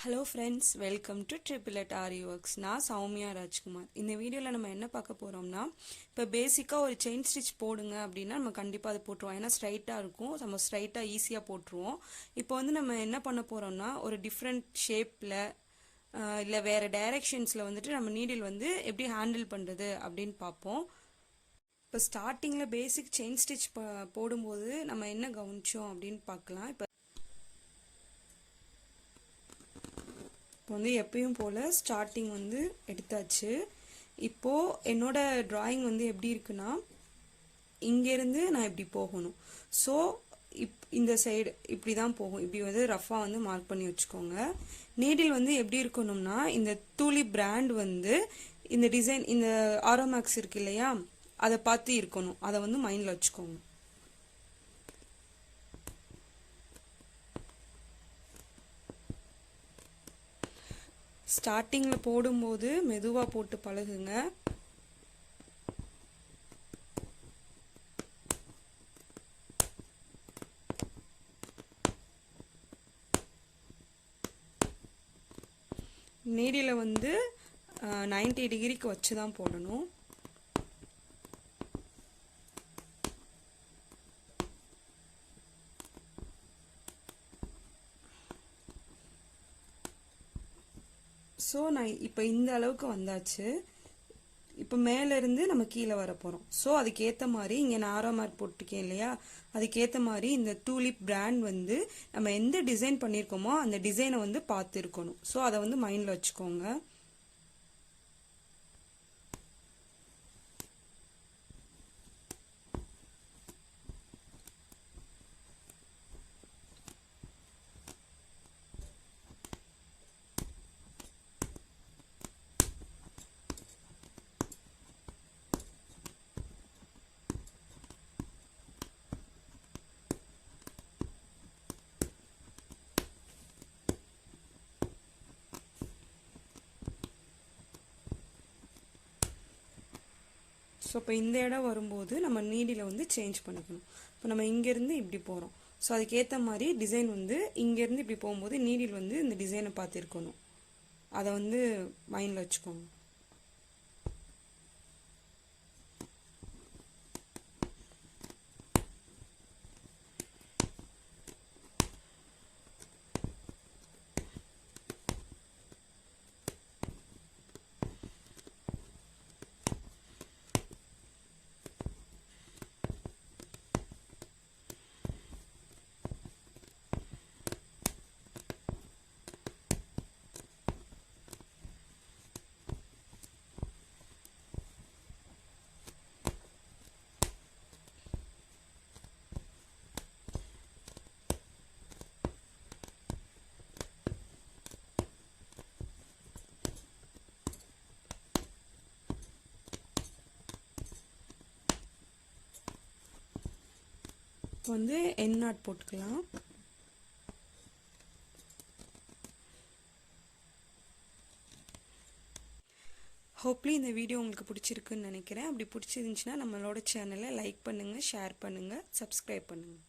Hello friends, welcome to Aariworks. நான் சௌமியா ராஜ்குமார். இந்த வீடியோல நம்ம என்ன பார்க்க போறோம்னா, இப்போ பேசிக்கா ஒரு செயின் ஸ்டிட்ச் போடுங்க அப்படினா நம்ம கண்டிப்பா அது போட்டுருவோம். ஏனா ஸ்ட்ரைட்டா இருக்கும். நம்ம ஸ்ட்ரைட்டா ஈஸியா போட்டுருவோம். இப்போ வந்து நம்ம என்ன பண்ண போறோம்னா, ஒரு டிஃபரண்ட் ஷேப்ல இல்ல வேற டைரக்ஷன்ஸ்ல வந்துட்டு நம்ம நீடில் வந்து எப்படி ஹேண்டில் பண்றது அப்படினு பாப்போம். இப்போ ஸ்டார்டிங்ல பேசிக் செயின் ஸ்டிட்ச் போடும்போது நம்ம என்ன கவனிச்சோம் அப்படினு பார்க்கலாம். வந்து எப்பயும் போல ஸ்டார்டிங் வந்து எடுத்தாச்சு. இப்போ என்னோட டிராயிங் வந்து எப்படி இருக்குன்னா, இங்கேருந்து நான் இப்படி போகணும். ஸோ இந்த சைடு இப்படி தான் போகும். இப்படி வந்து ரஃபாக வந்து மார்க் பண்ணி வச்சுக்கோங்க. நீடில் வந்து எப்படி இருக்கணும்னா, இந்த தூளி பிராண்ட் வந்து இந்த டிசைன் இந்த ஆரோமேக்ஸ் இருக்கு இல்லையா, அதை பார்த்து இருக்கணும். அதை வந்து மைண்டில் வச்சுக்கோங்க. ஸ்டார்டிங்ல போடும்போது மெதுவா போட்டு பழகுங்க. நீடில வந்து 90 டிகிரிக்கு வச்சு தான் போடணும். ஸோ நான் இப்போ இந்த அளவுக்கு வந்தாச்சு. இப்போ மேலேருந்து நம்ம கீழே வர போகிறோம். ஸோ அதுக்கேற்ற மாதிரி இங்கே நான் ஆரோ மார்க் போட்டிருக்கேன் இல்லையா, அதுக்கேற்ற மாதிரி இந்த டூலிப் பிராண்ட் வந்து நம்ம எந்த டிசைன் பண்ணியிருக்கோமோ அந்த டிசைனை வந்து பார்த்துருக்கணும். ஸோ அதை வந்து மைண்டில் வச்சுக்கோங்க. ஸோ இப்போ இந்த இடம் வரும்போது நம்ம நீடில் வந்து சேஞ்ச் பண்ணிக்கணும். இப்போ நம்ம இங்கேருந்து இப்படி போகிறோம். ஸோ அதுக்கேற்ற மாதிரி டிசைன் வந்து இங்கேருந்து இப்படி போகும்போது நீடில் வந்து இந்த டிசைனை பார்த்துருக்கணும். அதை வந்து மைண்டில் வச்சுக்கோங்க. வந்து என் நாட் போட்டுக்கலாம். ஹோப்லி இந்த வீடியோ உங்களுக்கு பிடிச்சிருக்குன்னு நினைக்கிறேன். அப்படி பிடிச்சிருந்துச்சுன்னா நம்மளோட சேனலை லைக் பண்ணுங்கள், ஷேர் பண்ணுங்கள், சப்ஸ்கிரைப் பண்ணுங்கள்.